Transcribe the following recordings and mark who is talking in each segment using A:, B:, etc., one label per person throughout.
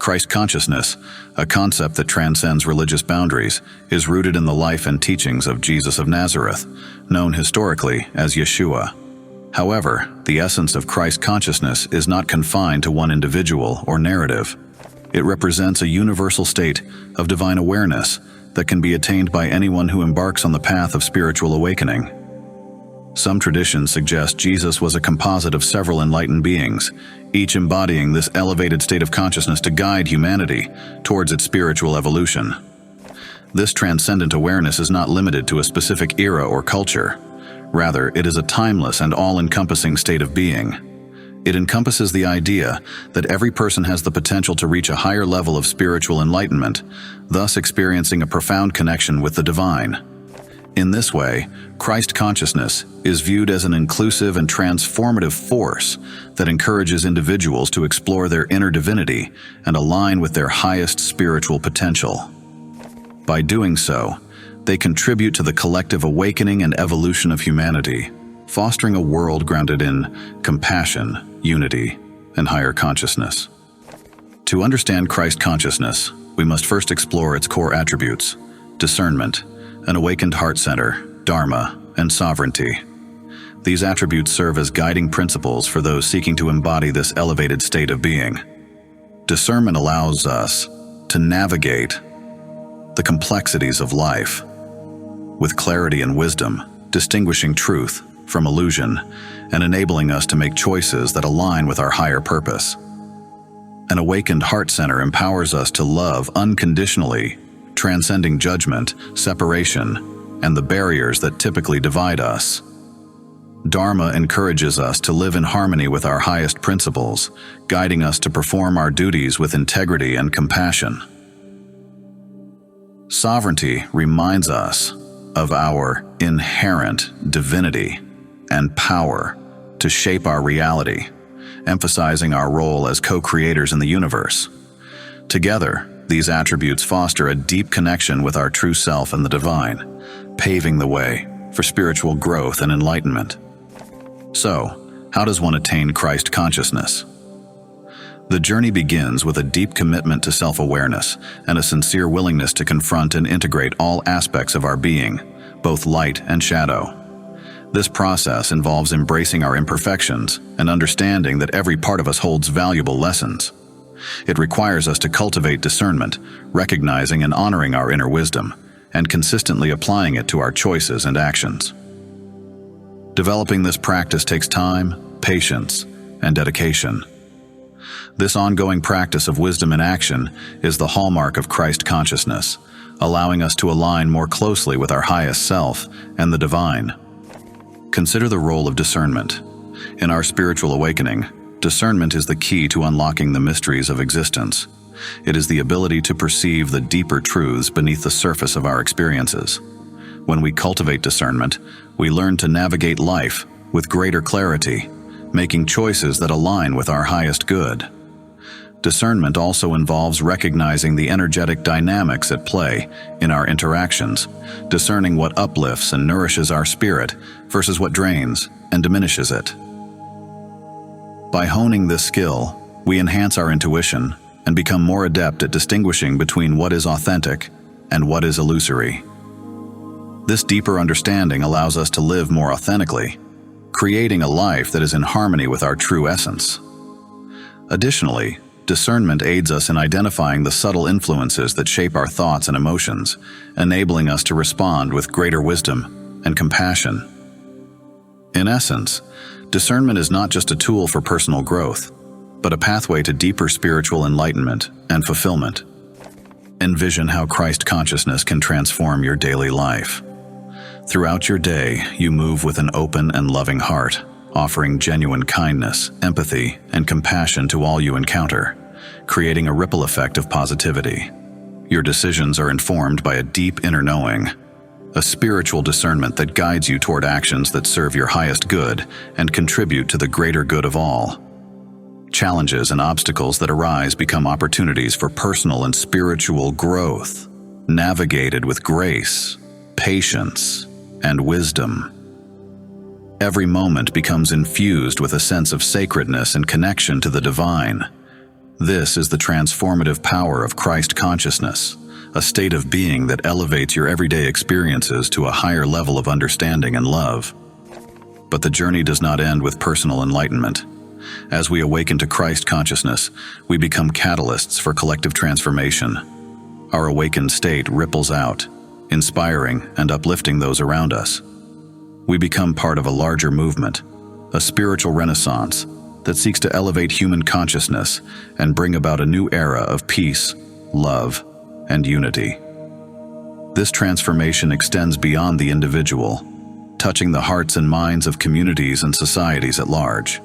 A: Christ consciousness, a concept that transcends religious boundaries, is rooted in the life and teachings of Jesus of Nazareth, known historically as Yeshua. However, the essence of Christ consciousness is not confined to one individual or narrative. It represents a universal state of divine awareness that can be attained by anyone who embarks on the path of spiritual awakening. Some traditions suggest Jesus was a composite of several enlightened beings, each embodying this elevated state of consciousness to guide humanity towards its spiritual evolution. This transcendent awareness is not limited to a specific era or culture. Rather, it is a timeless and all-encompassing state of being. It encompasses the idea that every person has the potential to reach a higher level of spiritual enlightenment, thus experiencing a profound connection with the divine. In this way, Christ consciousness is viewed as an inclusive and transformative force that encourages individuals to explore their inner divinity and align with their highest spiritual potential. By doing so, they contribute to the collective awakening and evolution of humanity, fostering a world grounded in compassion, unity, and higher consciousness. To understand Christ consciousness, we must first explore its core attributes: discernment, an awakened heart center, dharma, and sovereignty. These attributes serve as guiding principles for those seeking to embody this elevated state of being. Discernment allows us to navigate the complexities of life with clarity and wisdom, distinguishing truth from illusion and enabling us to make choices that align with our higher purpose. An awakened heart center empowers us to love unconditionally, transcending judgment, separation, and the barriers that typically divide us. Dharma encourages us to live in harmony with our highest principles, guiding us to perform our duties with integrity and compassion. Sovereignty reminds us of our inherent divinity and power to shape our reality, emphasizing our role as co-creators in the universe. Together, these attributes foster a deep connection with our true self and the divine, paving the way for spiritual growth and enlightenment. So, how does one attain Christ consciousness? The journey begins with a deep commitment to self-awareness and a sincere willingness to confront and integrate all aspects of our being, both light and shadow. This process involves embracing our imperfections and understanding that every part of us holds valuable lessons. It requires us to cultivate discernment, recognizing and honoring our inner wisdom, and consistently applying it to our choices and actions. Developing this practice takes time, patience, and dedication. This ongoing practice of wisdom in action is the hallmark of Christ consciousness, allowing us to align more closely with our highest self and the divine. Consider the role of discernment. In our spiritual awakening, discernment is the key to unlocking the mysteries of existence. It is the ability to perceive the deeper truths beneath the surface of our experiences. When we cultivate discernment, we learn to navigate life with greater clarity, making choices that align with our highest good. Discernment also involves recognizing the energetic dynamics at play in our interactions, discerning what uplifts and nourishes our spirit versus what drains and diminishes it. By honing this skill, we enhance our intuition and become more adept at distinguishing between what is authentic and what is illusory. This deeper understanding allows us to live more authentically, creating a life that is in harmony with our true essence. Additionally, discernment aids us in identifying the subtle influences that shape our thoughts and emotions, enabling us to respond with greater wisdom and compassion. In essence, discernment is not just a tool for personal growth, but a pathway to deeper spiritual enlightenment and fulfillment. Envision how Christ consciousness can transform your daily life. Throughout your day, you move with an open and loving heart, offering genuine kindness, empathy, and compassion to all you encounter, creating a ripple effect of positivity. Your decisions are informed by a deep inner knowing, a spiritual discernment that guides you toward actions that serve your highest good and contribute to the greater good of all. Challenges and obstacles that arise become opportunities for personal and spiritual growth, navigated with grace, patience, and wisdom. Every moment becomes infused with a sense of sacredness and connection to the divine, This is the transformative power of Christ consciousness, a state of being that elevates your everyday experiences to a higher level of understanding and love. But the journey does not end with personal enlightenment. As we awaken to Christ consciousness, we become catalysts for collective transformation. Our awakened state ripples out, inspiring and uplifting those around us. We become part of a larger movement, a spiritual renaissance that seeks to elevate human consciousness and bring about a new era of peace, love, and unity. This transformation extends beyond the individual, touching the hearts and minds of communities and societies at large.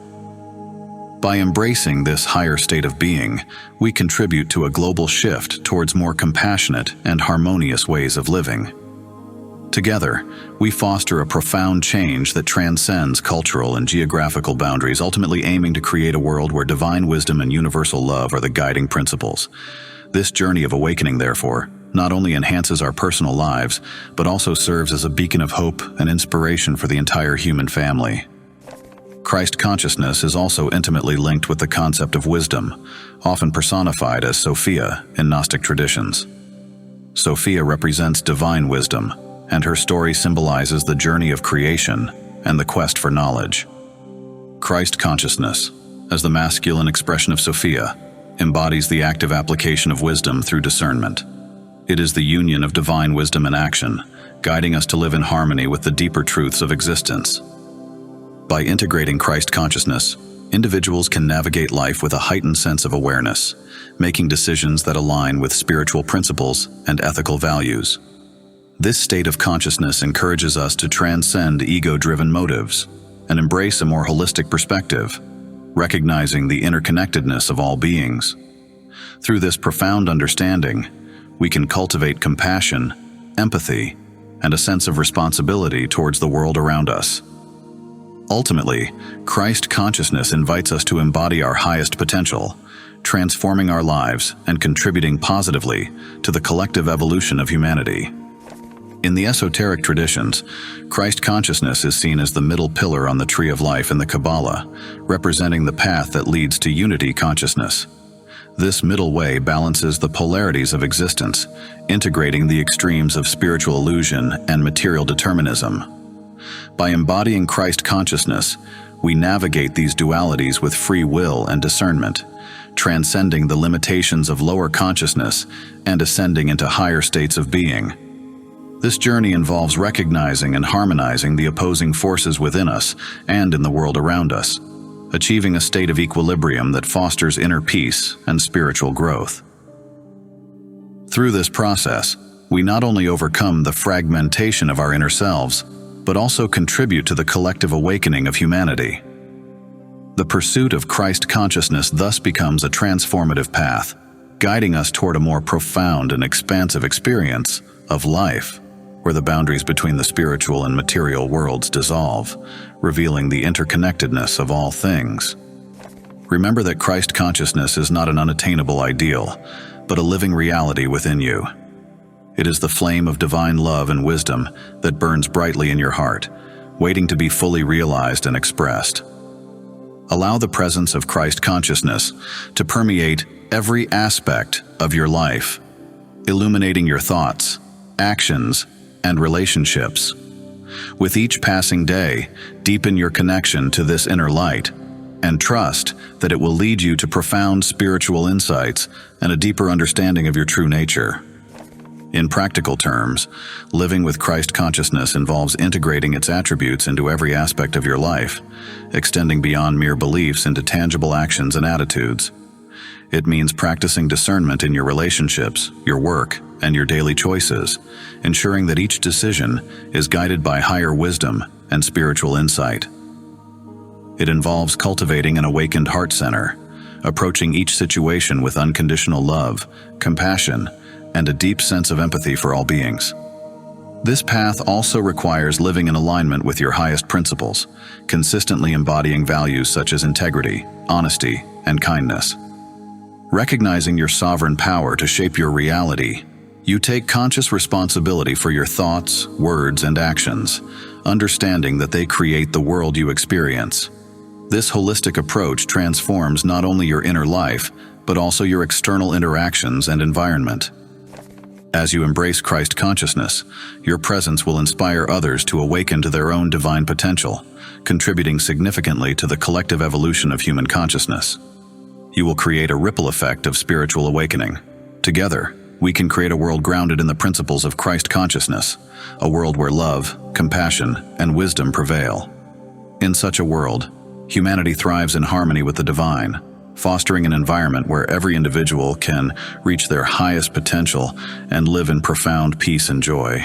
A: By embracing this higher state of being, we contribute to a global shift towards more compassionate and harmonious ways of living. Together, we foster a profound change that transcends cultural and geographical boundaries, ultimately aiming to create a world where divine wisdom and universal love are the guiding principles. This journey of awakening, therefore, not only enhances our personal lives, but also serves as a beacon of hope and inspiration for the entire human family. Christ consciousness is also intimately linked with the concept of wisdom, often personified as Sophia in Gnostic traditions. Sophia represents divine wisdom, and her story symbolizes the journey of creation and the quest for knowledge. Christ consciousness, as the masculine expression of Sophia, embodies the active application of wisdom through discernment. It is the union of divine wisdom and action, guiding us to live in harmony with the deeper truths of existence. By integrating Christ consciousness, individuals can navigate life with a heightened sense of awareness, making decisions that align with spiritual principles and ethical values. This state of consciousness encourages us to transcend ego-driven motives and embrace a more holistic perspective, recognizing the interconnectedness of all beings. Through this profound understanding, we can cultivate compassion, empathy, and a sense of responsibility towards the world around us. Ultimately, Christ consciousness invites us to embody our highest potential, transforming our lives and contributing positively to the collective evolution of humanity. In the esoteric traditions, Christ consciousness is seen as the middle pillar on the tree of life in the Kabbalah, representing the path that leads to unity consciousness. This middle way balances the polarities of existence, integrating the extremes of spiritual illusion and material determinism. By embodying Christ consciousness, we navigate these dualities with free will and discernment, transcending the limitations of lower consciousness and ascending into higher states of being. This journey involves recognizing and harmonizing the opposing forces within us and in the world around us, achieving a state of equilibrium that fosters inner peace and spiritual growth. Through this process, we not only overcome the fragmentation of our inner selves, but also contribute to the collective awakening of humanity. The pursuit of Christ consciousness thus becomes a transformative path, guiding us toward a more profound and expansive experience of life, where the boundaries between the spiritual and material worlds dissolve, revealing the interconnectedness of all things. Remember that Christ consciousness is not an unattainable ideal, but a living reality within you. It is the flame of divine love and wisdom that burns brightly in your heart, waiting to be fully realized and expressed. Allow the presence of Christ consciousness to permeate every aspect of your life, illuminating your thoughts, actions, and relationships. With each passing day, deepen your connection to this inner light, and trust that it will lead you to profound spiritual insights and a deeper understanding of your true nature. In practical terms, living with Christ consciousness involves integrating its attributes into every aspect of your life, extending beyond mere beliefs into tangible actions and attitudes. It means practicing discernment in your relationships, your work, and your daily choices, ensuring that each decision is guided by higher wisdom and spiritual insight. It involves cultivating an awakened heart center, approaching each situation with unconditional love, compassion, and a deep sense of empathy for all beings. This path also requires living in alignment with your highest principles, consistently embodying values such as integrity, honesty, and kindness. Recognizing your sovereign power to shape your reality, you take conscious responsibility for your thoughts, words, and actions, understanding that they create the world you experience. This holistic approach transforms not only your inner life, but also your external interactions and environment. As you embrace Christ consciousness, your presence will inspire others to awaken to their own divine potential, contributing significantly to the collective evolution of human consciousness. You will create a ripple effect of spiritual awakening. Together, we can create a world grounded in the principles of Christ consciousness, a world where love, compassion, and wisdom prevail. In such a world, humanity thrives in harmony with the divine, fostering an environment where every individual can reach their highest potential and live in profound peace and joy.